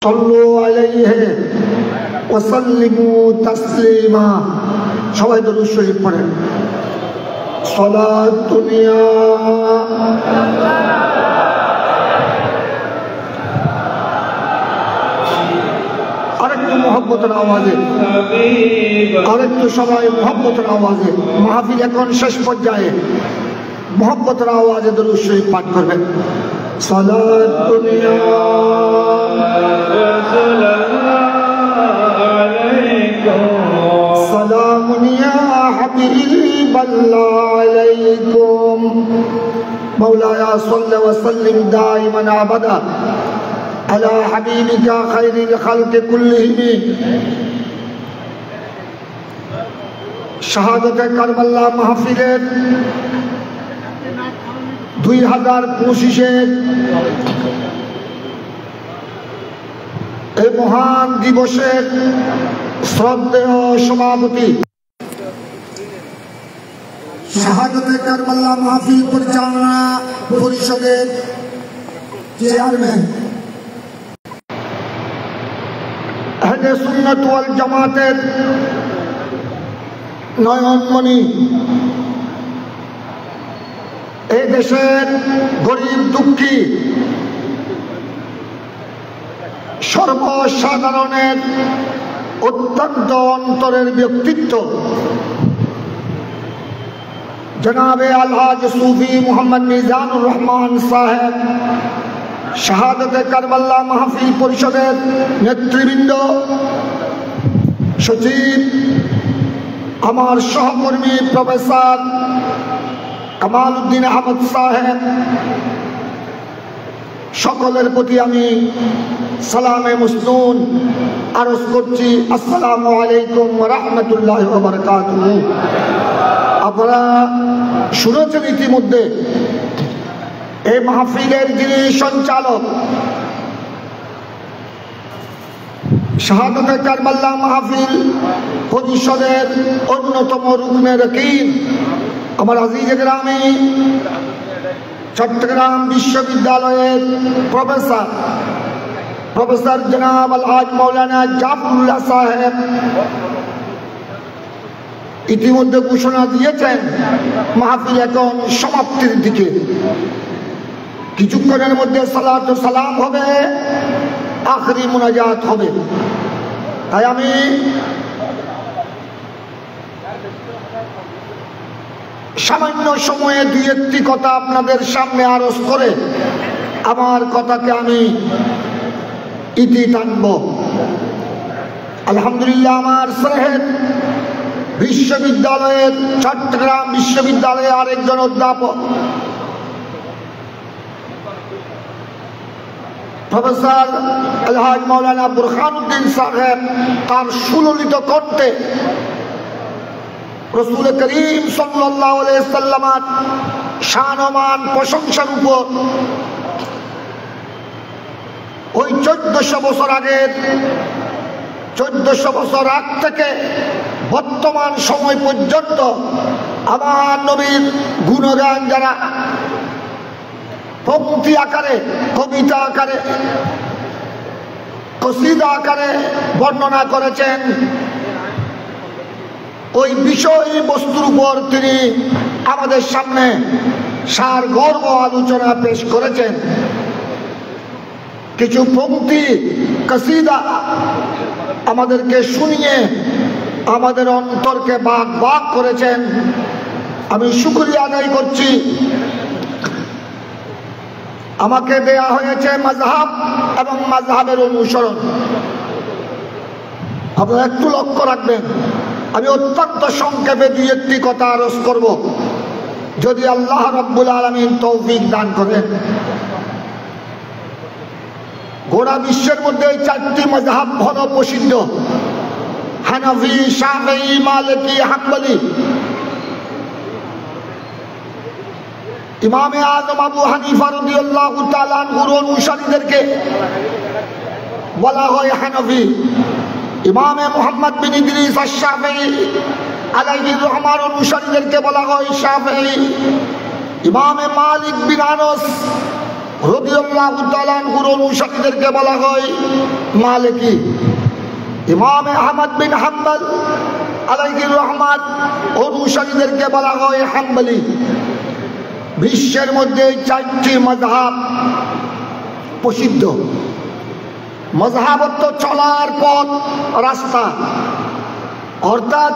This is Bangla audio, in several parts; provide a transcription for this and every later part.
সাল্লু আলাইহি ওয়া সাল্লিমু তাসলিমা। সবাই দরুদ শরীফ পড়েন। সালাতুন ইয়া আরেকটু মোহব্বতের আওয়াজে, আরেকটু সবাই মোহব্বতের আওয়াজে। মাহফিল এখন শেষ পর্যায়ে, মোহব্বতের আওয়াজে দরুদ শরীফ পাঠ করবেন। সালাতুন ইয়া সালামুন ইয়া হাবিবাল্লাহ আলাইকুম মাওলায়া সাল্লি ওয়া সাল্লিম দাইমান আবাদা আলা হাবিবিকা খায়রিল খালকি কুল্লিহিম। শাহাদাতে কারবালা মাহফিলের 2025 এই মহান দিবসের শ্রদ্ধেয় সভাপতি, শাহাদাতে কারবালা মাহফিল পরিচালনা পরিষদের চেয়ারম্যান, আহলে সুন্নাত ওয়াল জামাতের নয়নমণি, এই দেশের গরিব দুঃখী সর্বসাধারণের অত্যন্ত অন্তরের ব্যক্তিত্ব জনাবে আলহাজ সুফি মোহাম্মদ মিজানুর রহমান সাহেব, শাহাদাতে কারবালা মাহফিল পরিষদের নেতৃবৃন্দ, সচিব, আমার সহকর্মী প্রফেসর কামাল উদ্দিন আহমদ সাহেব, সকলের প্রতি আমি সালামে মুসনুন আরজ করছি। আসসালামু আলাইকুম ওয়া রাহমাতুল্লাহি ওয়া বারাকাতুহু। আপনারা শুনেছেন ইতিমধ্যে এই মাহফিলের যিনি সঞ্চালক, শাহাদাতে কারবালা মাহফিল পরিষদের অন্যতম রুকনে রকিব, আমার আজিজ গ্রামী চট্টগ্রাম বিশ্ববিদ্যালয়ের প্রফেসর জনাব আলহাজ মৌলানা জাফরুল্লাহ সাহেব ইতিমধ্যে ঘোষণা দিয়েছেন মাহফিল এখন সমাপ্তির দিকে। কিছুক্ষণের মধ্যে সালাত ও সালাম হবে, আখরি মুনাজাত হবে। তাই আমি সামান্য সময়ে দুই একটি কথা আপনাদের সামনে আরজ করে আমার কথাকে আমি ইতি টানব। আলহামদুলিল্লাহ, আমার স্নেহের বিশ্ববিদ্যালয়ের, চট্টগ্রাম বিশ্ববিদ্যালয়ের আরেকজন অধ্যাপক প্রফেসর আলহাজ মৌলানা বুরহানুদ্দিন সাহেব তার সুললিত কণ্ঠে রাসূল করিম সাল্লাল্লাহু আলাইহি ওয়াসাল্লামের শান ও মান প্রশংসার উপর ওই 1400 বছর আগের 1400 বছর আগ থেকে বর্তমান সময় পর্যন্ত আমার নবীর গুণগান যারা পঙ্ক্তি আকারে, কবিতা আকারে, কসিদা আকারে বর্ণনা করেছেন, ওই বিষয় বস্তুর উপর তিনি আমাদের সামনে সারগর্ভ আলোচনা পেশ করেছেন। কিছু পঙ্ক্তি কসিদা আমাদেরকে শুনিয়ে আমাদের অন্তরকে বাক বাক করেছেন। আমি শুকরিয়া আদায় করছি। আমাকে দেয়া হয়েছে মাযহাব এবং মাযহাবের অনুসরণ। আপনারা একটু লক্ষ্য রাখবেন, আমি অত্যন্ত সংক্ষেপে দুই একটি কথা আরজ করব, যদি আল্লাহ রাব্বুল আলামিন তৌফিক দান করেন। গোটা বিশ্বের মধ্যে এই 4টি মাযহাব হলো প্রসিদ্ধ: হানাফি, শাফিঈ, মালিকি, হাম্বলি। ইমামে আযম আবু হানিফা রাদিয়াল্লাহু তাআলা আনহুর অনুসারীদেরকে বলা হয় হানাফি। ইমামে মুহাম্মদ বিন ইদ্রিস আশ-শাফিঈ আলাইহির রহমান অনুসারীদেরকে বলা হয় শাফিঈ। ইমামে মালিক বিন আনাস রাদিয়াল্লাহু তাআলা আনহুর অনুসারীদেরকে বলা হয় মালিকি। ইমাম আহমদ বিন হাম্বল আলাইহির রহমাত অনুসারীদেরকে বলা হয় হাম্বলি। বিশ্বের মধ্যে 4টি মাযহাব প্রসিদ্ধ। মাযহাব অর্থ চলার পথ, রাস্তা, অর্থাৎ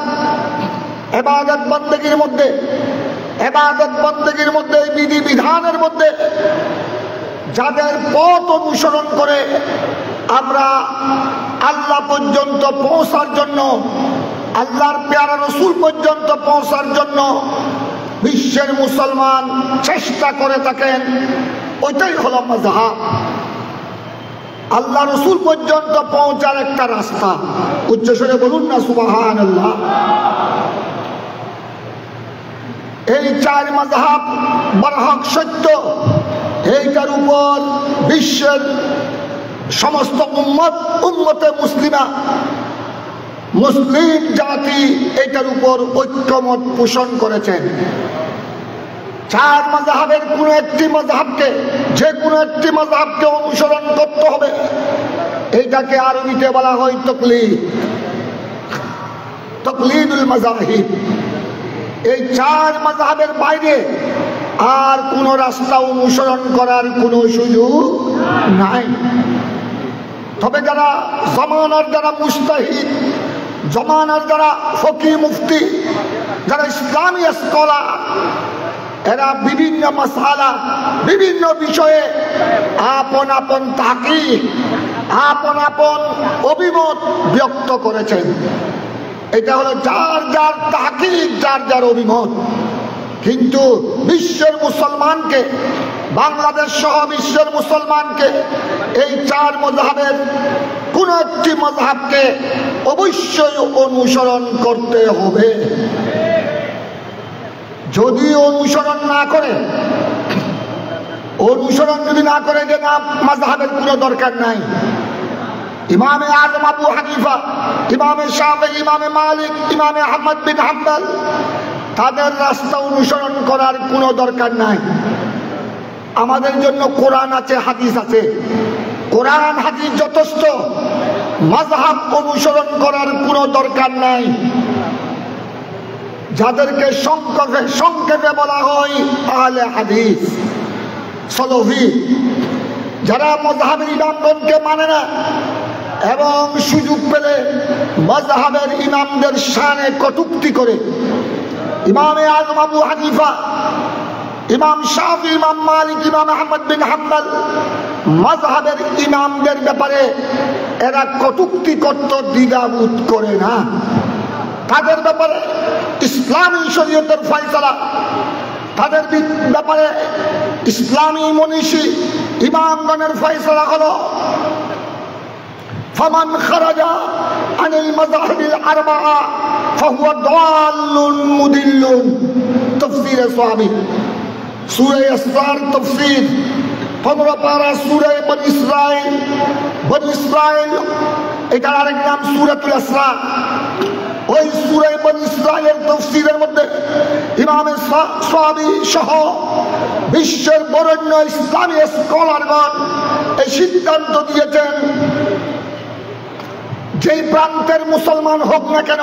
ইবাদত বন্দেগীর মধ্যে বিধি বিধানের মধ্যে যাদের পথ অনুসরণ করে আমরা আল্লাহ পর্যন্ত পৌঁছার জন্য, আল্লাহর পেয়ারা রাসূল পর্যন্ত পৌঁছার জন্য বিশ্বের মুসলমান চেষ্টা করে থাকেন, ওইটাই হলো মাযহাব। আল্লাহ রাসূল পর্যন্ত পৌঁছার একটা রাস্তা। উচ্চস্বরে বলুন না সুবহানাল্লাহ। এই 4 মাযহাব বরহক সত্য, এইটার উপর বিশ্বের সমস্ত উম্মতে মুসলিমা, মুসলিম জাতি এটার উপর ঐক্যমত পোষণ করেছেন। 4 মাযহাবের কোন একটি মাযহাবকে, যে কোনো একটি মাযহাবকে অনুসরণ করতে হবে। এইটাকে আরবিতে বলা হয় তাকলিদুল মাযাহিব। এই 4 মাযহাবের বাইরে আর কোন রাস্তা অনুসরণ করার কোনো সুযোগ নাই। তবে যারা জমানার যারা মুজতাহিদ, জমানার যারা ফকিহ মুফতি, যারা ইসলামী স্কলার, এরা বিভিন্ন মাসআলা, বিভিন্ন বিষয়ে আপন আপন তাহকিক, আপন আপন অভিমত ব্যক্ত করেছেন। এটা হলো যার যার তাহকিক, যার যার অভিমত। কিন্তু বিশ্বের মুসলমানকে, বাংলাদেশ সহ বিশ্বের মুসলমানকে এই 4 মাযহাবের কোন একটি মাযহাবকে অবশ্যই অনুসরণ করতে হবে। যদি অনুসরণ যদি না করে যে না মাযহাবের কোনো দরকার নাই, ইমামে আযম আবু হানিফা, ইমামে শাফিঈ, ইমামে মালিক, ইমামে আহমদ বিন হাম্বল, তাদের রাস্তা অনুসরণ করার কোনো দরকার নাই। আমাদের জন্য কোরআন আছে, হাদিস আছে। কোরআন হাদিস যথেষ্ট, মাযহাব অনুসরণ করার কোনো দরকার নাই। যাদেরকে সংক্ষেপে বলা হয় আহলে হাদিস, সালাফি, যারা মাযহাবের ইমামগণকে মানে না এবং সুযোগ পেলে মাযহাবের ইমামদের শানে কটূক্তি করে। ইমামে আযম আবু হানিফা, ইমাম শাফিঈ, ইমাম মালিক, ইমাম আহমদ বিন হাম্বল মাযহাবের ইমামদের ব্যাপারে এরা কটূক্তি করতে দ্বিধাবোধ করে না। তাদের ব্যাপারে ইসলামী শরীয়তের ফয়সালা, তাদের ব্যাপারে ইসলামী মনীষী ইমামগণের ফয়সালা হলো ফামান খারাজা আনিল মাযাহিবিল আরবাআ ফাহুয়া দাল্লুন মুদিল্লুন। তাফসীরে সাহাবী, সূরা ইসরার তাফসীর 15 পারা, সূরা বনী ইসরাইল। বনী ইসরাইল এটার আরেক নাম সূরাতুল ইসরা। ওই সূরা বনী ইসরাইলের তাফসীরের মধ্যে ইমামে সাহাবী সহ বিশ্বের বরেণ্য ইসলামী স্কলারগণ এই সিদ্ধান্ত দিয়েছেন, যেই প্রান্তের মুসলমান হোক না কেন,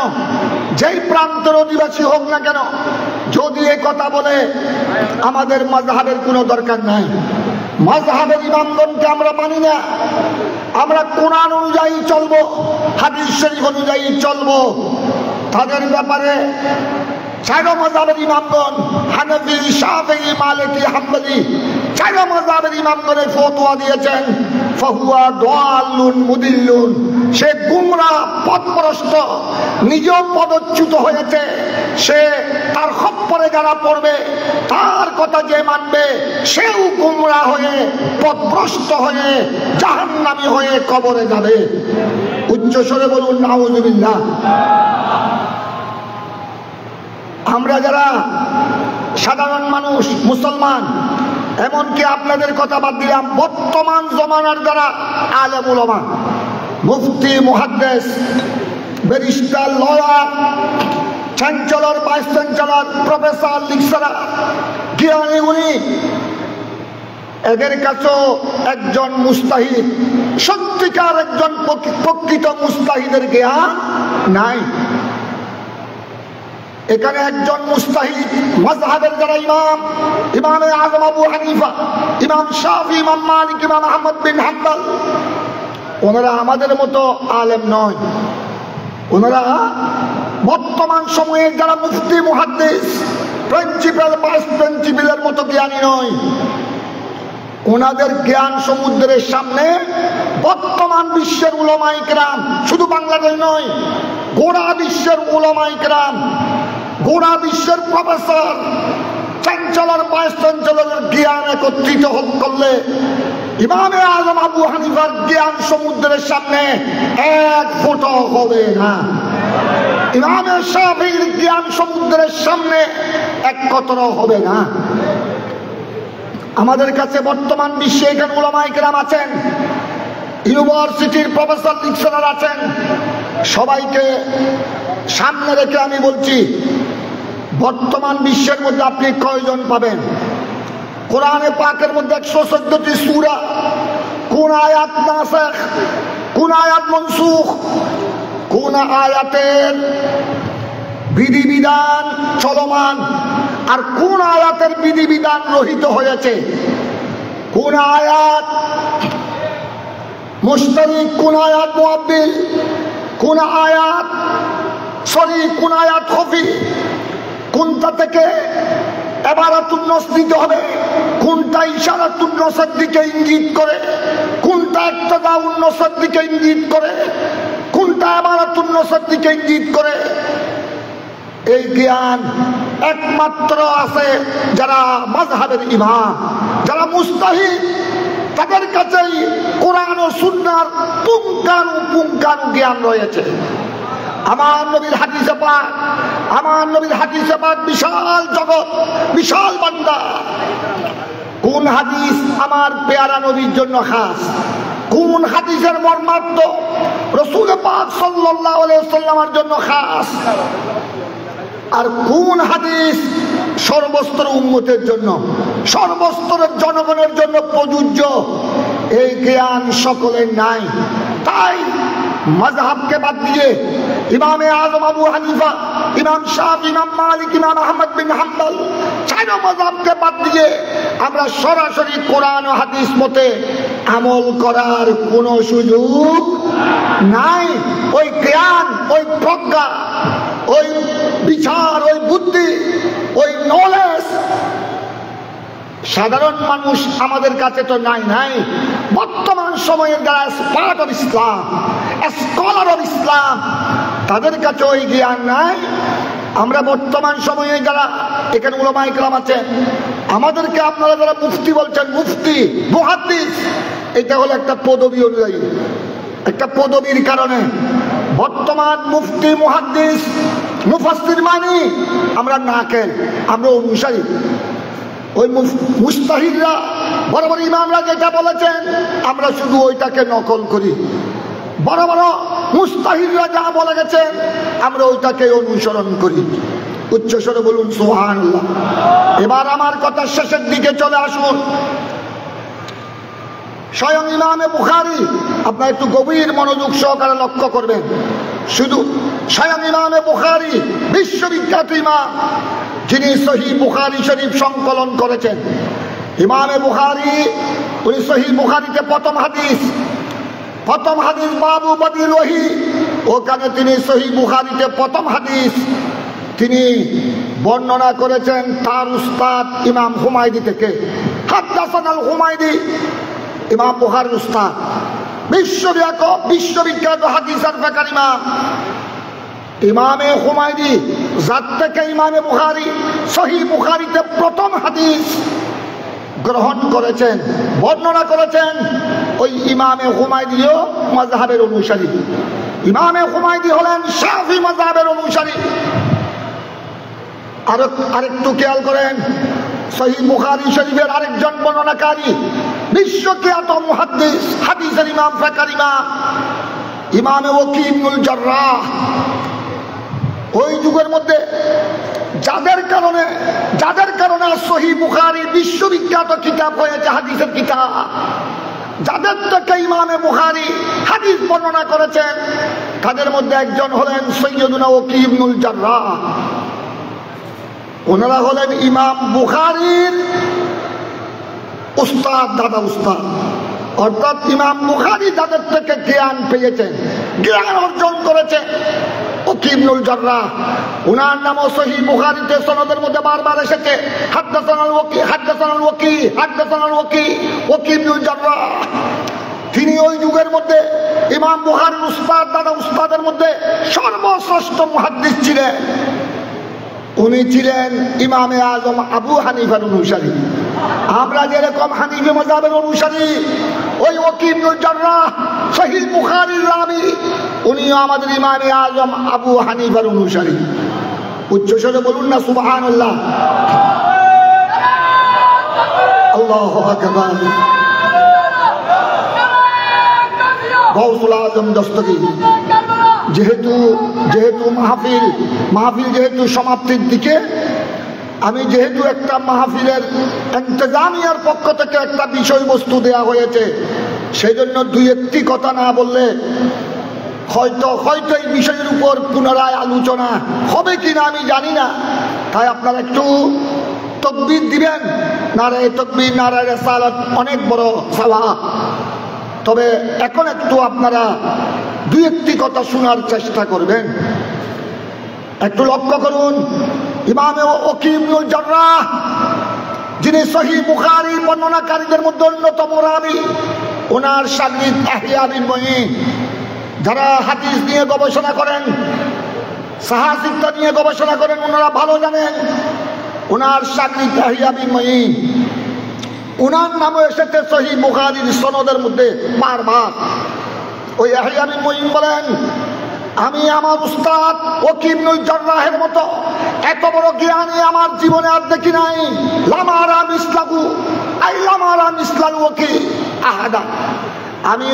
যেই প্রান্তের অধিবাসী হোক না কেন, যদি এই কথা বলে আমাদের মাযহাবের কোনো দরকার নাই, মাযহাবের ইমামগণকে আমরা মানি না, আমরা কোরআন অনুযায়ী চলবো, হাদিস শরীফ অনুযায়ী চলবো, তাদের ব্যাপারে 4 মাযহাবের ইমামগণ, হানাফি, শাফিঈ, মালিকি, হাম্বলি, 4 মাযহাবের ইমামগণ ফতোয়া দিয়েছেন ফাহুয়া দাল্লুন মুদিল্লুন। সে গুমরাহ, পথভ্রষ্ট, নিজেও পদচ্যুত হয়েছে। সে তার খপ্পরে যারা পড়বে, তার কথা যে মানবে, সেও গুমরাহ হয়ে, পথভ্রষ্ট হয়ে, জাহান্নামী হয়ে কবরে যাবে। উচ্চস্বরে বলুন নাউযুবিল্লাহ। আমরা যারা সাধারণ মানুষ, মুসলমান, এমনকি আপনাদের কথা বাদ দিলাম, বর্তমান জমানার যারা আলেম উলামা, মুফতি, মুহাদ্দিস, barrister, lawyer, chancellor, vice chancellor, professor, lecturer, জ্ঞানী গুণী, এদের কাছেও একজন মুস্তাহিদ, সত্যিকার একজন প্রকৃত মুস্তাহিদের জ্ঞান নাই। এখানে একজন মুস্তাহিদ মাযহাবের যারা ইমাম, ইমামে আযম আবু হানিফা, ইমাম শাফি, ইমাম মালিক, ইমাম আহমদ বিন হাম্বল, ওনারা আমাদের মতো আলেম নয়। ওনারা বর্তমান সময়ে যারা মুফতি, মুহাদ্দিস, প্রিন্সিপাল, ভাইস প্রিন্সিপালের মতো জ্ঞানী নয়। ওনাদের জ্ঞান সমুদ্রের সামনে বর্তমান বিশ্বের উলামায়ে কেরাম, শুধু বাংলাদেশ নয়, গোড়া বিশ্বের উলামায়ে কেরাম, গোড়া বিশ্বের প্রফেসর, চ্যান্সেলর, ভাইস চ্যান্সেলরের জ্ঞান একত্রিত করলে ইমামে আযম আবু হানিফার জ্ঞান সমুদ্রের সামনে এক ফোঁটা হবে না। ইমামে শাফিঈর জ্ঞান সমুদ্রের সামনে এক কতরাও হবে না। আমাদের কাছে বর্তমান বিশ্বে এখানে উলামায়ে কেরাম আছেন, ইউনিভার্সিটির প্রফেসর, লেকচারার আছেন। সবাইকে সামনে রেখে আমি বলছি, বর্তমান বিশ্বের মধ্যে আপনি কয়জন পাবেন? কোরআনে পাকের মধ্যে 114টি সূরা, কোন আয়াত নাসিখ, কোন আয়াত মনসুখ, কোন আয়াতের বিধিবিধান চলমান, আর কোন আয়াতের বিধিবিধান রহিত হয়েছে, কোন আয়াত মুশতারিক, কোন আয়াত মুআব্বিল, কোন আয়াত কোন আয়াত খফি, কোনটা থেকে ইবারাতুন নস দিতে হবে, কোনটা ইশারাতুন নসের দিকে ইঙ্গিত করে, কোনটা ইক্তদাউন নসের দিকে ইঙ্গিত করে, কোনটা ইবারাতুন নসের দিকে ইঙ্গিত করে। এই জ্ঞান একমাত্র আছে যারা মাযহাবের ইমাম, যারা মুস্তাহিদ, তাদের কাছেই কোরআন ও সুন্নাহর পুঙ্খানু জ্ঞান রয়েছে। আমার নবীর হাদিসে পাক, আমার নবীর হাদিসে পাক বিশাল জগৎ, বিশাল বান্দা। কোন হাদিস আমার পেয়ারা নবীর জন্য খাস, কোন হাদিসের মর্মার্থ রাসূল পাক সাল্লাল্লাহু আলাইহি ওয়াসাল্লামের জন্য খাস, আর কোন হাদিস সর্বস্তর উম্মতের জন্য, সর্বস্তরের জনগণের জন্য প্রযোজ্য, এই জ্ঞান সকলের নাই। তাই মাযহাবকে বাদ দিয়ে ইমামে আযম আবু হানিফা, ইমাম শাফি, ইমাম মালিক, ইমাম আহমদ বিন হাম্বল, চার মাযহাবকে বাদ দিয়ে আমরা সরাসরি কোরআন ও হাদিস মতে আমল করার কোনো সুযোগ নাই। ওই জ্ঞান, ওই প্রজ্ঞা, ওই বিচার, ওই বুদ্ধি, ওই নলেজ সাধারণ মানুষ আমাদের কাছে তো নাই। বর্তমান সময়ে যারা স্পার্ট of Islam, scholar of Islam, তাদের কাছে ওই জ্ঞান নাই। আমরা বর্তমান সময়ে যারা এখানে উলামায়ে কেরাম আছেন, আমাদেরকে আপনারা যারা মুফতি বলছেন, মুফতি, মুহাদ্দিস, এটা হলো একটা পদবী অনুযায়ী, একটা পদবীর কারণে। বর্তমান মুফতি, মুহাদ্দিস, মুফাসসির মানি আমরা নাকেল, আমরা অনুসারী। ওই মুস্তাহিদরা, বড় বড় ইমামরা যেটা বলেছেন আমরা শুধু ওইটাকে নকল করি। বড় বড় মুস্তাহিদরা যা বলে গেছেন আমরা ওইটাকে অনুসরণ করি। উচ্চস্বরে বলুন সুবহানাল্লাহ। এবার আমার কথা শেষের দিকে চলে আসুন। স্বয়ং ইমামে বুখারী, আপনারা একটু গভীর মনোযোগ সহকারে লক্ষ্য করবেন। শুধু স্বয়ং ইমামে বুখারী, বিশ্ববিখ্যাত ইমাম, যিনি সহিহ বুখারী শরীফ সংকলন করেছেন। ইমামে বুখারী, উনি সহিহ বুখারীতে প্রথম হাদিস বাবু বদিল ওয়াহি, ওখানে তিনি সহিহ বুখারীতে প্রথম হাদিস তিনি বর্ণনা করেছেন তার উস্তাদ ইমাম হুমায়দি থেকে। হাদাসানাল হুমায়দি, ইমাম বুখারীর উস্তাদ, বিশ্ববিখ্যাত হাদিস আর ফিকহ ইমাম। ইমামে হুমায়দি যার থেকে ইমামে বুখারী সহিহ বুখারীতে প্রথম হাদিস গ্রহণ করেছেন, বর্ণনা করেছেন, ওই ইমামে হুমায়দিও মাযহাবের অনুসারী। ইমামে হুমায়দি হলেন শাফি মাযহাবের অনুসারী। আরেকটু খেয়াল করেন, সহিহ বুখারী শরীফের আরেকজন বর্ণনাকারী, বিশ্বখ্যাত মুহাদ্দিস, হাদিসের ইমাম, ফিকহের ইমাম, ইমামে ওয়াকি ইবনুল জাররাহ। ওই যুগের মধ্যে যাদের কারণে সহিহ বুখারী বিশ্ববিখ্যাত কিতাব হয়েছে, হাদিসের কিতাব, যাদের থেকে ইমামে বুখারী হাদিস বর্ণনা করেছেন, তাদের মধ্যে একজন হলেন সৈয়দুনা ওয়াকি ইবনুল জাররাহ। ওনারা হলেন ইমাম বুখারীর উস্তাদ, দাদা উস্তাদ। অর্থাৎ ইমাম বুখারী যাদের থেকে জ্ঞান পেয়েছেন, জ্ঞান অর্জন করেছে, ওয়াকি ইবনুল জাররাহ। ওনার নামও সহিহ বুখারীতে সনদের মধ্যে বারবার এসেছে, হাদদাসানাল ওয়াকি, হাদদাসানাল ওয়াকি, হাদদাসানাল ওয়াকি, ওয়াকি ইবনুল জাররাহ। তিনি ওই যুগের মধ্যে ইমাম বুখারীর উস্তাদ, দাদা উস্তাদের মধ্যে সর্বশ্রেষ্ঠ মুহাদ্দিস ছিলেন। উনি ছিলেন ইমামে আজম আবু হানিফার অনুসারী। আমরা যেরকম হানিফি মাযহাবের অনুসারী, ওই ওয়াকি ইবনুল জাররাহ সহিহ বুখারীর রাবী, উনিও আমাদের ইমামে আজম আবু হানিফার অনুসারী। উচ্চস্বরে বলুন না সুবহানাল্লাহ, আল্লাহু আকবার। গাউসুল আজম দস্তগীর যেহেতু মাহফিল যেহেতু সমাপ্তির দিকে, আমি যেহেতু একটা মাহফিলের ইন্তজামিয়ার পক্ষ থেকে একটা বিষয়বস্তু দেয়া হয়েছে, সেই জন্য দুই একটি কথা না বললে হয়তো এই বিষয়ের উপর পুনরায় আলোচনা হবে কিনা আমি জানি না। তাই আপনারা একটু তাকবীর দিবেন, নারায়ে তাকবীর, নারায়ে রিসালাত, অনেক বড় সওয়াব। তবে এখন একটু আপনারা দুই একটি কথা শোনার চেষ্টা করবেন। একটু লক্ষ্য করুন, ইমামে ওয়াকি ইবনুল জাররাহ, যিনি সহিহ বুখারী বর্ণনাকারীদের মধ্যে অন্যতম রাবী, ওনার শাগির্দ ইহইয়া বিন মুঈন, যারা হাদিস নিয়ে গবেষণা করেন, সাহাসিকতা নিয়ে গবেষণা করেন, ওনারা ভালো জানেন ওনার শাগির্দ ইহইয়া বিন মুঈন। ওনার নামও এসেছে সহিহ বুখারীর সনদের মধ্যে বারবার। ওই ইহইয়া বিন মুঈন বলেন, আমি আমার উস্তাদ ওয়াকি ইবনুল জাররাহের মতো এত বড় জ্ঞানী আমার জীবনে আর দেখি নাই। লামারা মিসলাহু, আই লামারা মিসলাল ওয়াকি আহাদা। আমি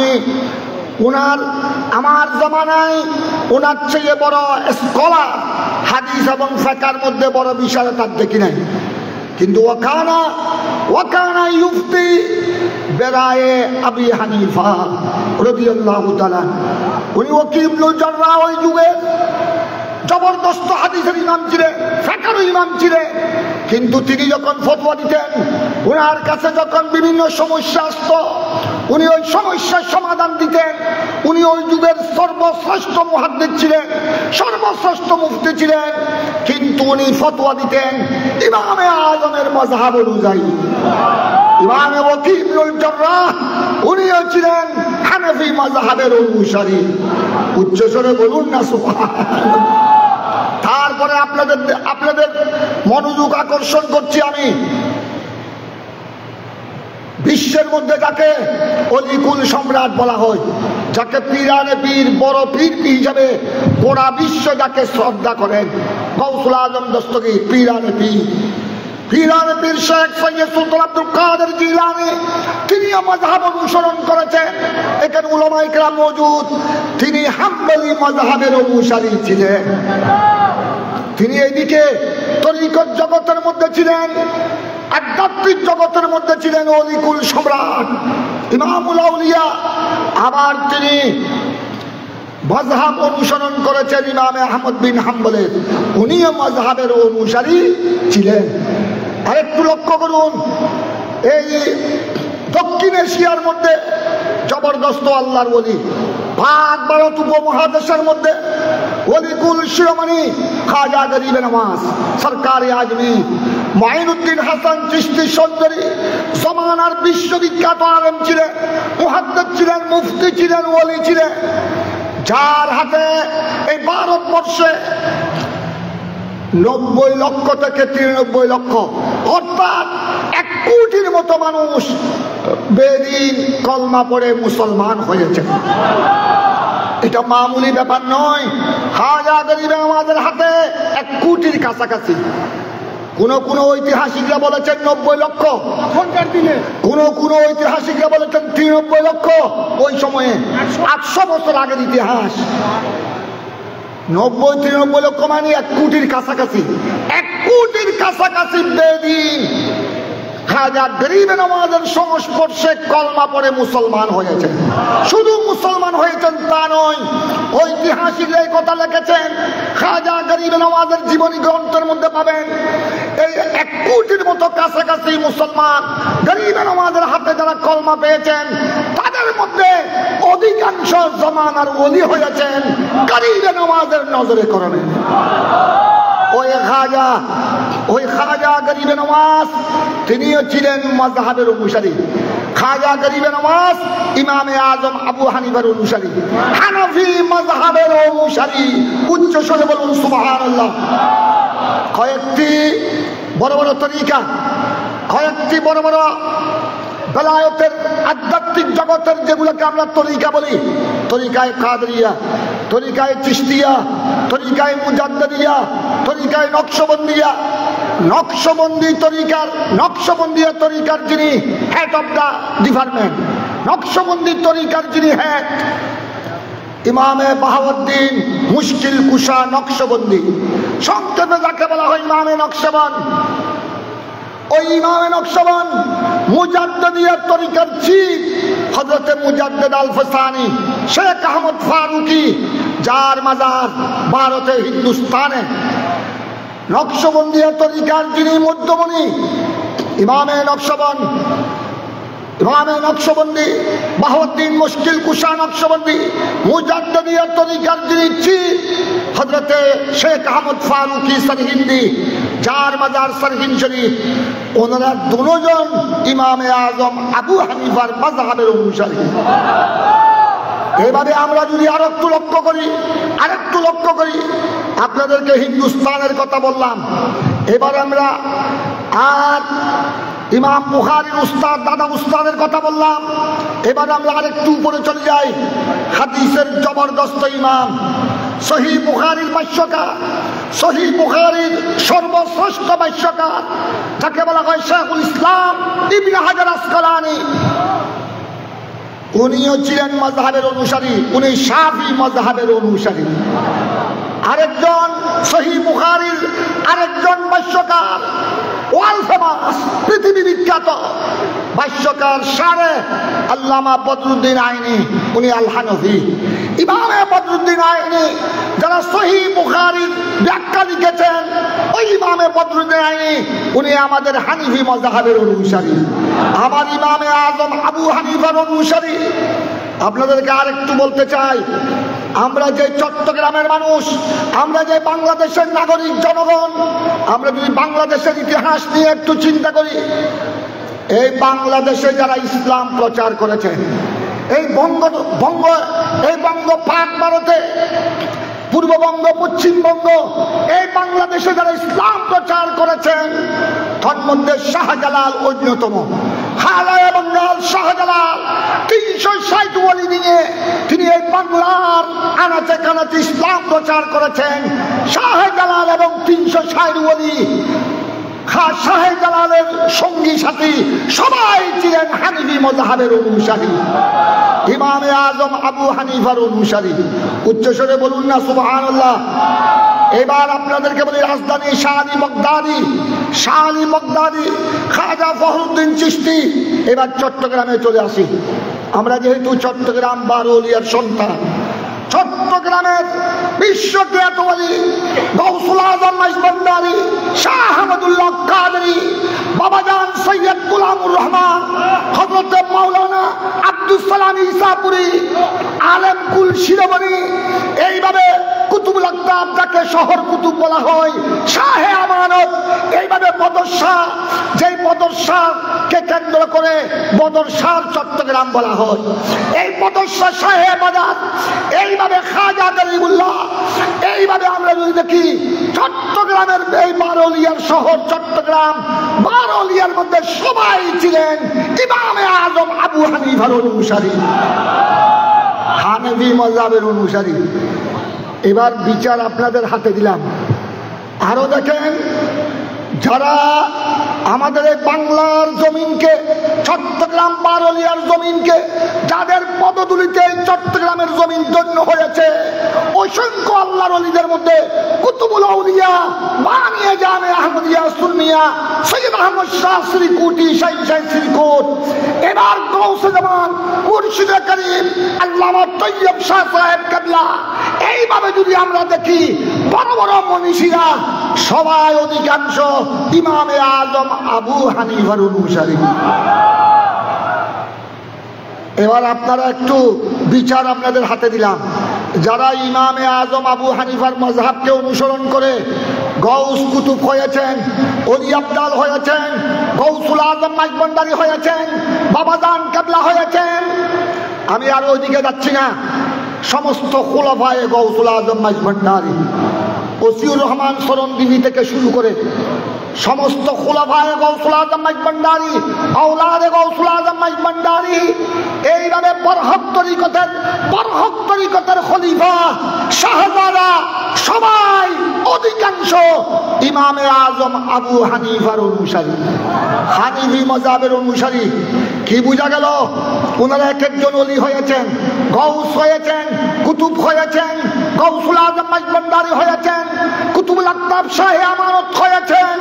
আমার জামানায় ওনার চেয়ে বড় স্কলার, হাদিস এবং ফিকহের মধ্যে বড় বিশারদ আর দেখি নাই। কিন্তু ওয়াকানা ইউফতি বেরায়ে আবি হানিফা রাদিয়াল্লাহু তাআলা। উনি ওয়াকি ইবনুল জাররাহ ওই যুগে জবরদস্ত হাদিসের ইমাম ছিলেন, ফিকহের ইমাম ছিলেন। কিন্তু তিনি যখন ফতোয়া দিতেন, ওনার কাছে যখন বিভিন্ন সমস্যা আসত, উনি ওই সমস্যার সমাধান দিতেন। উনি ওই যুগের সর্বশ্রেষ্ঠ মুহাদ্দিস ছিলেন, সর্বশ্রেষ্ঠ মুফতি ছিলেন। কিন্তু উনি ফতোয়া দিতেন ইমামে আজমের মাযহাব অনুযায়ী। ইমামে ওয়াকি ইবনুল জাররাহ উনিও ছিলেন হানাফি মাযহাবের অনুসারী। উচ্চস্বরে বলুন না সুবহানাল্লাহ। তারপরে আপনাদের মনোযোগ আকর্ষণ করছি আমি, বিশ্বের মধ্যে যাকে অলিকুল সম্রাট বলা হয়, যাকে পীরানে পীর, বড় পীর হিসাবে গোটা বিশ্ব যাকে শ্রদ্ধা করেন, গাউসুল আজম দস্তগীর পীরানে পীর শেখ সৈয়দ সুলতান আব্দুল কাদের জিলানী, তিনি মাযহাব অনুসরণ করেছেন। এখানে উলামায়ে কেরাম মওজুদ। তিনি হাম্বলি মাযহাবের অনুসারী ছিলেন। তিনি এইদিকে তরিকত জগতের মধ্যে ছিলেন, আধ্যাত্মিক জগতের মধ্যে ছিলেন অলিকুল সম্রাট, ইমামুল আউলিয়া। আবার তিনি মাযহাব অনুসরণ করেছেন ইমামে আহমদ বিন হাম্বলের, উনিও মাযহাবের অনুসারী ছিলেন। আরেকটু লক্ষ্য করুন, এই দক্ষিণ এশিয়ার মধ্যে জবরদস্ত আল্লাহর ওলি, ভারত উপমহাদেশের মধ্যে ওলিকুল শিরোমণি খাজা গরিব নওয়াজ সরকারে আজমি মাইনুদ্দিন হাসান চিশতি সঞ্জরি জমানার বিশ্ববিখ্যাত আলেম ছিলেন, মুহাদ্দিস ছিলেন, মুফতি ছিলেন, ওলি ছিলেন, যার হাতে এই ভারতবর্ষে 90 লক্ষ থেকে 93 লক্ষ অর্থাৎ 1 কোটির মতো মানুষ বেদিন কলমা পড়ে মুসলমান হয়েছে। এটা মামুলি ব্যাপার নয়। খাজা গরিব আমাদের হাতে 1 কোটির কাছাকাছি। কোন ঐতিহাসিকরা বলেছেন 90 লক্ষ, কোন ঐতিহাসিকরা বলেছেন 93 লক্ষ। ওই সময়ে 800 বছর আগের ইতিহাস। 90-93 লক্ষ মানে 1 কোটির কাছাকাছি, 1 কোটির কাছাকাছি বেদিন খাজা গরিবে নওয়াজের সংস্পর্শে কলমা পড়ে মুসলমান হয়েছে। শুধু মুসলমান হয়েছেন তা নয়, ঐতিহাসিকরা এই কথা লিখেছেন, খাজা গরিবে নওয়াজের জীবনী গ্রন্থের মধ্যে পাবেন এই 1 কোটির মতো কাছাকাছি মুসলমান গরিবে নওয়াজের হাতে যারা কলমা পেয়েছেন তাদের মধ্যে অধিকাংশ জামানার ওলি হয়েছেন গরিবে নওয়াজের নজরে করণে। ওই খাজা গরিবে নওয়াজ তিনিও ছিলেন মাযহাবের অনুসারী। খাজা গরিবে নওয়াজ ইমামে আজম আবু হানিফার অনুসারী, হানাফি মাযহাবের অনুসারী। উচ্চ স্বরে বলুন সুবহানাল্লাহ। কয়েকটি বড় বড় তরিকা, কয়েকটি বড় বড় বেলায়েতের আধ্যাত্মিক জগতের যেগুলোকে আমরা তরিকা বলি, তরিকায়ে কাদরিয়া, তরিকায়ে চিশতিয়া, তরিকায়ে মুজাদ্দিদিয়া, তরিকায়ে নকশবন্দিয়া। নকশবন্দিয়া তরিকার যিনি হেড অফ দা ডিপার্টমেন্ট, নকশবন্দি তরিকার যিনি হেড ইমামে বাহাউদ্দিন মুশকিল কুশা নকশবন্দি, সংক্ষেপে যাকে বলা হয় ইমামে নকশবন্দ। ওই ইমামে নকশবন্দ মুজাদ্দিদিয়া তরিকার চিফ হযরতে মুজাদ্দিদ আল ফসানি শেখ আহমদ ফারুকি, যার মাজার ভারতে হিন্দুস্তানে। নকশবন্দিয়া তরিকার যিনি মধ্যমণি ইমামে নকশবন্দি বাহাউদ্দিন মুশকিল কুশা নকশবন্দি, মুজাদ্দিদিয়া তরিকার যিনি চিফ হযরতে শেখ আহমদ ফারুকি সরহিন্দি, যার মাজার সরহিন্দ শরীফ। ওনারা দুজন ইমামে আজম আবু হানিফার মাযহাবের অনুসারী। এবারে আমরা যদি আরেকটু লক্ষ্য করি, আপনাদেরকে হিন্দুস্তানের কথা বললাম, এবার আমরা আর ইমাম বুখারীর উস্তাদ দাদা উস্তাদের কথা বললাম। এবার আমরা আরেকটু উপরে চলে যাই, হাদিসের জবরদস্ত ইমাম, সহিহ বুখারীর ভাষ্যকার, সহিহ বুখারীর সর্বশ্রেষ্ঠ ভাষ্যকার যাকে বলা হয় শাইখুল ইসলাম ইবনে হাজার আসকালানী। উনিও ছিলেন মাযহাবের অনুসারী, উনি শাফি মাযহাবের অনুসারী। আরেকজন সহিহ বুখারীর আরেকজন ভাষ্যকার, ওয়ার্ল্ড ফেমাস, পৃথিবী বিখ্যাত ভাষ্যকার শারে আল্লামা বদরুদ্দিন আইনি, উনি আল হানফি। ইমামে বদরুদ্দিন আইনি যারা সহিহ বুখারীর ব্যাখ্যা লিখেছেন, ওই ইমামে বদরুদ্দিন আইনি উনি আমাদের হানিফি মাযহাবের অনুসারী, আমার ইমামে আজম আবু হানিফার অনুসারী। আপনাদেরকে আরেকটু বলতে চাই, আমরা যে চট্টগ্রামের মানুষ, আমরা যে বাংলাদেশের নাগরিক জনগণ, আমরা যদি বাংলাদেশের ইতিহাস নিয়ে একটু চিন্তা করি, এই বাংলাদেশে যারা ইসলাম প্রচার করেছেন, এই বঙ্গ পাক ভারতে, পূর্ববঙ্গ পশ্চিমবঙ্গ, এই বাংলাদেশে যারা ইসলাম প্রচার করেছেন তার মধ্যে শাহজালাল অন্যতম। হালায় বাঙ্গাল শাহজালাল 360 ওয়ালি নিয়ে তিনি এই বাংলার আনাচে কানাচে ইসলাম প্রচার করেছেন। শাহজালাল এবং 360 ওয়ালি শাহজালালের সঙ্গী সাথী সবাই ছিলেন হানিফি মাযহাবের অনুসারী, ইমামে আজম আবু হানিফার অনুসারী। উচ্চস্বরে বলুন না সুবহানাল্লাহ। এবার আপনাদেরকে বলি রাজধানী শাহ আলী বাগদাদি, খাজা ফখরুদ্দিন চিশতি। এবার চট্টগ্রামে চলে আসি। আমরা যেহেতু চট্টগ্রাম বারোলিয়ার সন্তান, চট্টগ্রামের বিশ্বখ্যাত ওলি গৌসুল আজম নাশবন্দারি, শাহ আহমদুল্লাহ কাদরি, বাবাজান সৈয়দ গোলামুর রহমান, হযরত মাওলানা আব্দুস সালাম ঈসাপুরী, আলেম কুল শিরোমণি, এইভাবে কুতুবুল আকতাব যাকে শহর কুতুব বলা হয়, শাহে আমানত, এইভাবে বদর শাহ, যেই বদর শাহকে কেন্দ্র করে বদর শাহ চট্টগ্রাম বলা হয়, এই বদর শাহ শাহে বাজার, এইভাবে খাজা গরিবুল্লাহ, এইভাবে আমরা যদি দেখি চট্টগ্রামের এই বারোলিয়ার শহর চট্টগ্রাম, বারোলিয়ার মধ্যে সবাই ছিলেন ইমামে আজম আবু হানিফার অনুসারী, হানফি মাযহাবের অনুসারী। এবার বিচার আপনাদের হাতে দিলাম। আরো দেখেন, যারা আমাদের এই বাংলার জমিনকে, চট্টগ্রাম বারোলিয়ার জমিনকে, যাদের পদধূলিতে চট্টগ্রামের জমিন ধন্য হয়েছে, ওই অসংখ্য আল্লাহর ওলিদের মধ্যে কুতুবুল আউলিয়া বানিয়ে জামে আহমদিয়া সুন্নিয়া সৈয়দ আহমদ শাহ শ্রীকুটি শাইখ শ্রীকুট, এবার গৌসে জামান মুর্শিদে করিম আল্লামা তৈয়ব শাহ সাহেব কেবলা। এইভাবে যদি আমরা দেখি বড় বড় মনীষীরা সবাই অধিকাংশ ইমামে আজম আবু হানিফার অনুসারী। এবার আপনারা একটু বিচার আপনাদের হাতে দিলাম, যারা ইমামে আজম আবু হানিফার মযহাবকে অনুসরণ করে গৌস কুতুব হয়েছেন, ওলি আবদাল হয়েছেন, গৌসুল আজম মাইজভান্ডারী হয়েছেন, বাবাজান কেবলা হয়েছেন, আমি আর ওইদিকে যাচ্ছি না, সমস্ত খুলাফায়ে গৌসুল আজম মাইজভান্ডারী, ওসিউর রহমান সরণদিঘি থেকে শুরু করে সমস্ত খুলাফায়ে গৌসুল আজম মাইজভান্ডারী, আওলাদে গৌসুল আজম মাইজভান্ডারী, এইভাবে বরহক তরিকতের খলিফা শাহজাদা সবাই অধিকাংশ ইমামে আজম আবু হানিফার অনুসারী, হানিফি মযহাবের অনুসারী। কি বোঝা গেল? ওনারা এক একজন ওলি হয়েছেন, গৌস হয়েছেন, কুতুব হয়েছেন, গৌসুল আজম মাইজভান্ডারী হয়েছেন, কুতুবুল আকতাব শাহে আমানত হয়েছেন,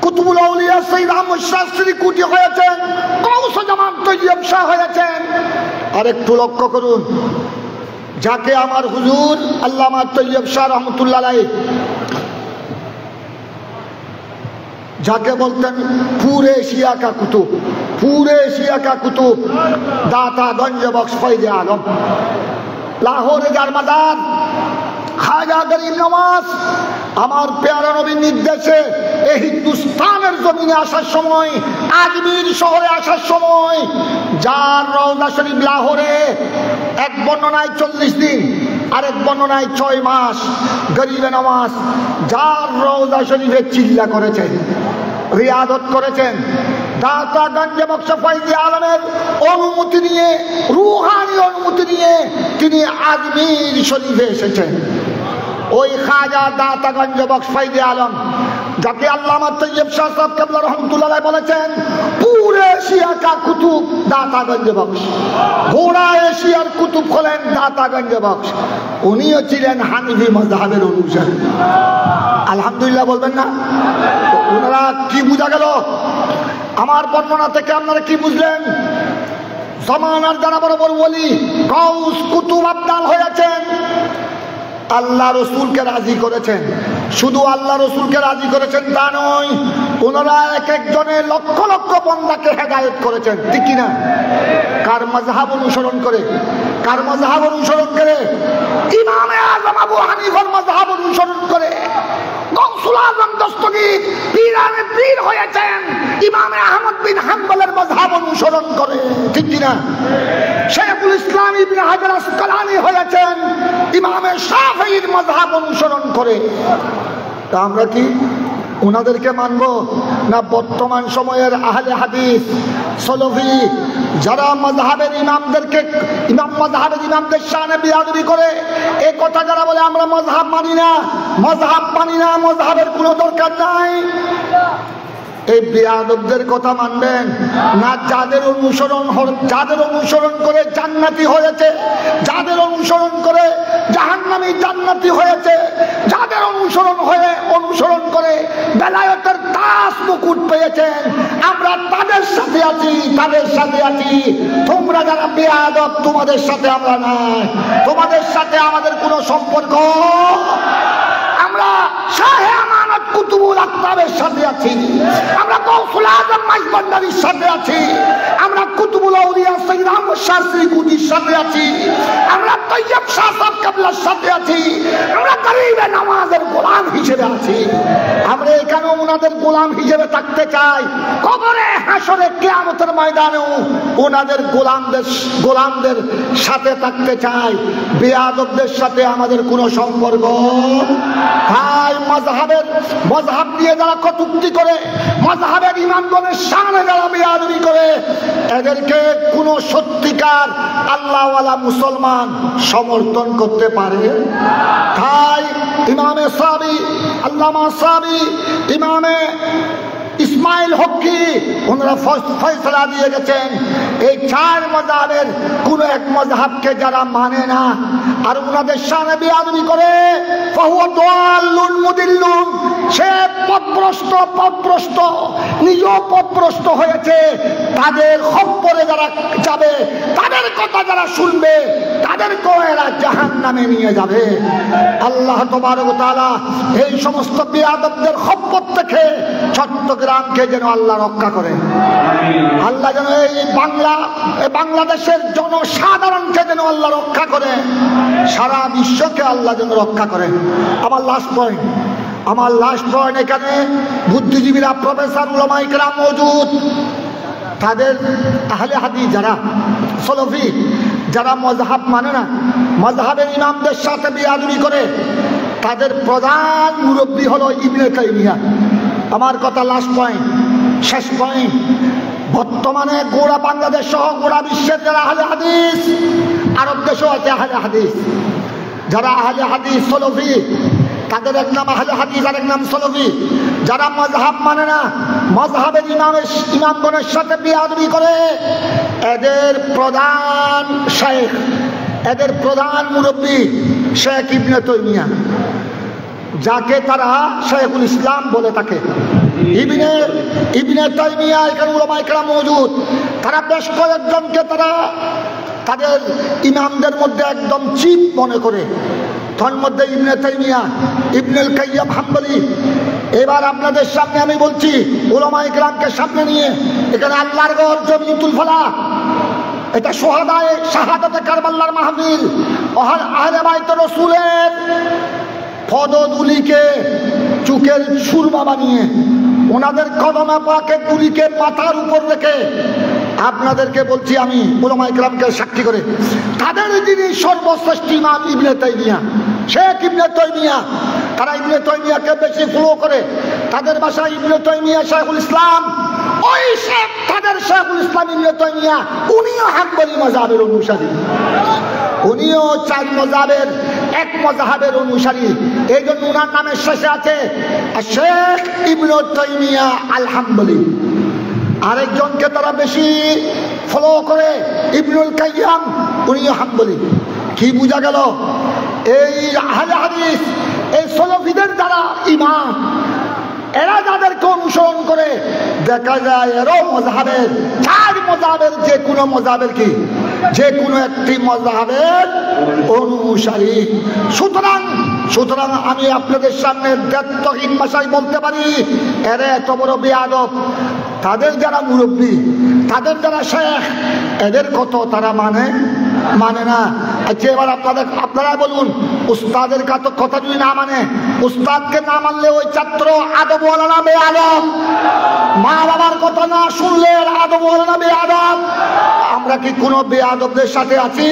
কুতুবুল আউলিয়া সৈয়দ আহমদ শাহ শ্রীকুটি হয়েছেন, গৌস জামান তৈয়ব শাহ হয়েছেন। আর একটু লক্ষ্য করুন, যাকে আমার হুজুর আল্লামা তৈয়ব শাহ রহমতুল্লাহ আলাইহি যাকে বলতেন पूरे एशिया का कुतुब दाता गंज बख्श फैज़ आलम, लाहौर जार मदार খাজা গরিব নওয়াজ আমার প্যারা নবীর নির্দেশে এই হিন্দুস্তানের জমিনে আসার সময়, আজমির শহরে আসার সময়, যার রওজা শরীফ লাহোরে এক বর্ণনায় 40 দিন, আরেক বর্ণনায় 6 মাস গরিবে নওয়াজ যার রওজা শরীফে চিল্লা করেছেন, রিয়াদত করেছেন, দাতা গঞ্জে বক্স ফৈজ আলমের অনুমতি নিয়ে, রুহানি অনুমতি নিয়ে তিনি আজমির শরীফে এসেছেন। ওই খাজা দাতা গঞ্জে বক্স ফৈজ আলম যাকে আল্লামা তৈয়ব শাহ সাহেব কেবলা রহমতুল্লাহ আলাইহি বলেছেন পুরে এশিয়া কা কুতুব দাতা গঞ্জে বক্স, গোড়া এশিয়ার কুতুব হলেন দাতা গঞ্জে বক্স। উনিও ছিলেন হানিফি মযহাবের অনুসারী। আলহামদুলিল্লাহ বলবেন না? ওনারা কি বোঝা গেল আমার বর্ণনা থেকে? আপনারা কি বুঝলেন? জামানার যারা বড় বড় ওলি গৌস কুতুব আবদাল হয়েছেন, আল্লাহ রসুলকে রাজি করেছেন। শুধু আল্লাহ রসুলকে রাজি করেছেন তা নয়, ওনারা এক একজনে লক্ষ লক্ষ বান্দাকে হেদায়েত করেছেন। ঠিক কিনা? কার মযহাব অনুসরণ করে? কার মযহাব অনুসরণ করে? ইমামে আজম আবু হানিফার মযহাব অনুসরণ করে। গৌসুল আজম দস্তগীর পীরানে পীর হয়েছেন ইমামে আহমদ বিন হাম্বলের মযহাব অনুসরণ করে। ঠিক কিনা? শেখুল ইসলাম ইবনে হাজার আসকালানী হয়েছেন ইমামে শাফিঈর মযহাব অনুসরণ করে। তা আমরা কি ওনাদেরকে মানব না বর্তমান সময়ের আহলে হাদিস সলফি যারা মযহাবের ইমামদেরকে মযহাবের ইমামদের শানে বিয়াদবি করে? এই কথা যারা বলে আমরা মযহাব মানি না, মযহাবের কোনো দরকার নাই, এই বেয়াদবদের কথা মানবেন না? যাদের অনুসরণ করে জান্নাতি হয়েছে, যাদের অনুসরণ করে জাহান্নামী জান্নাতি হয়েছে, যাদের অনুসরণ করে বেলায়েতের তাজ মুকুট পেয়েছেন, আমরা তাদের সাথে আছি। তোমরা যারা বেয়াদব তোমাদের সাথে আমরা নাই, তোমাদের সাথে আমাদের কোনো সম্পর্ক। আমরা শাহে আমানত কুতুবুল আকতাবের সাথে আছি, আমরা গৌসুল আজম মাইজভান্ডারীর সাথে আছি, আমরা কুতুবুল আউলিয়া সৈয়দ আহমদ শাহ শ্রীকুটির সাথে আছি, আমরা তৈয়ব শাহ সাহেব কেবলার সাথে আছি, আমরা গরিবে নওয়াজের গোলাম হিসেবে আছি। আমরা এখানে ওনাদের গোলাম হিসেবে থাকতে চাই, কবরে হাসরে কিয়ামতের ময়দানেও ওনাদের গোলামদের সাথে থাকতে চাই। বেয়াদবদের সাথে আমাদের কোনো সম্পর্ক। তাই মযহাব নিয়ে যারা কটূক্তি করে, মযহাবের ইমামগণের শানে যারা বেয়াদবি করে, এদেরকে কোন সত্যিকার আল্লাহওয়ালা মুসলমান সমর্থন করতে পারে? তাই ইমামে সাবি, আল্লামা সাবি, ইমামে ইসমাইল হকি ওনারা ফয়সালা দিয়ে গেছেন এই 4 মযহাবের কোন এক মযহাবকে যারা মানে না, আর উনাদের শানে বেয়াদবি করে ফাহুয়া দাল্লুন মুদিল্লুন, সে পথভ্রষ্ট নিজেও পথভ্রষ্ট হয়েছে। তাদের খপ্পরে যারা যাবে, তাদের কথা যারা শুনবে, তাদেরকেও এরা জাহান্নামে নিয়ে যাবে। আল্লাহ তাবারক ওয়া তাআলা এই সমস্ত বেয়াদবদের খপ্পর থেকে চট্টগ্রামকে যেন আল্লাহ রক্ষা করে। আল্লাহ যেন এই বাংলাদেশের জনসাধারণকে যেন আল্লাহ রক্ষা করে, সারা বিশ্বকে আল্লাহ যেন রক্ষা করে। আমার লাস্ট পয়েন্ট এখানে বুদ্ধিজীবীরা, প্রফেসর, উলামায়ে কেরাম মওজুদ, তাদের আহলে হাদিস যারা সলফি, যারা মযহাব মানে না, মযহাবের ইমামদের সাথে বেয়াদবি করে, তাদের প্রধান মুরব্বী হলো ইবনে তাইমিয়া। আমার কথা লাস্ট পয়েন্ট, শেষ পয়েন্ট, বর্তমানে গোড়া বাংলাদেশ সহ গোড়া বিশ্বের যারা আহলে হাদিস, আরব দেশেও আছে আহলে হাদিস, যারা আহলে হাদিস সলফি, তাদের এক নাম আহলে হাদিস আর এক নাম সলফি। যারা মযহাব মানে না, মযহাবের ইমামগণের সাথে বেয়াদবি করে, এদের প্রধান শেখ, এদের প্রধান মুরব্বী শেখ ইবনে তাইমিয়া, যাকে তারা শাইখুল ইসলাম বলে থাকে। ইবনে তাইমিয়া, এখানে উলামায়ে কেরাম মওজুদ, তারা বেশ কয়েকজনকে তারা তাদের ইমামদের মধ্যে একদম চিফ মনে করে। তার মধ্যে ইবনে তাইমিয়া, ইবনুল কাইয়্যিম হাম্বলি। এবার আপনাদের সামনে আমি বলছি, উলামায়ে কেরামকে সামনে নিয়ে, এখানে আল্লাহর ঘর জমিয়তুল ফালাহ, এটা শুহাদায়ে শাহাদাতে কারবালার মাহফিল, আহলে বাইত রাসূলের পদধূলিকে চুকের সুরমা বানিয়ে, ওনাদের কদমে পাকে তুলিকে মাথার উপর রেখে আপনাদেরকে বলছি আমি, উলামায়ে কেরামকে সাক্ষী করে, তাদের যিনি সর্বশ্রেষ্ঠ ইমাম ইবনে তাইমিয়া, শেখ ইবনে তাইমিয়া, তারা ইবনে তাইমিয়াকে বেশি ফলো করে। তাদের ভাষায় ইবনে তাইমিয়া শাইখুল ইসলাম, ওই শেখ, তাদের শাইখুল ইসলাম ইবনে তাইমিয়া, উনিও হাম্বলি মাযহাবের অনুসারী, উনিও চার মাযহাবের এক মাযহাবের অনুসারী। এই জন্য উনার নামের শেষে আছে শেখ ইবনে তাইমিয়া আল হাম্বলি। আরেকজনকে তারা বেশি ফলো করে, ইবনুল কাইয়্যিম, উনিও হাম্বলি। কি বোঝা গেল? এই আহলে হাদিস, এই সলফিদের যারা ইমাম, এরা যাদেরকে অনুসরণ করে, দেখা যায় এরও মযহাবের, চার মযহাবের যে কোনো মযহাবের কি, যে কোনো একটি মযহাবের অনুসারী। সুতরাং আমি আপনাদের সামনে দায়িত্বহীন ভাষায় বলতে পারি, এরা এত বড় বেয়াদব। তাদের যারা মুরব্বী, তাদের যারা শেখ, এদের কত তারা মানে না। আচ্ছা, এবার আপনারা বলুন, উস্তাদের কথা যদি না মানে, উস্তাদকে না মানলে ওই ছাত্র আদবওয়ালা না বেয়াদব? মা বাবার কথা না শুনলে আদবওয়ালা না বেয়াদব? আমরা কি কোনো বেয়াদবদের সাথে আছি?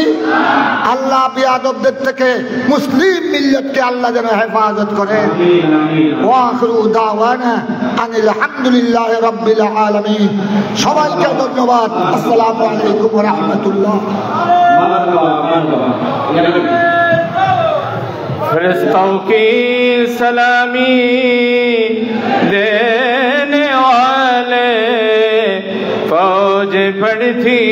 আল্লাহ বেয়াদবদের থেকে মুসলিম মিল্লাতকে আল্লাহ যেন হেফাজত করেন। ওয়া আখিরু দাওয়ানা আনিল হামদুলিল্লাহি রাব্বিল আলামিন। সবাইকে ধন্যবাদ। আসসালামু আলাইকুম ওয়া রাহমাতুল্লাহ। फरिश्तों की सलामी देने वाले फौज बढ़ती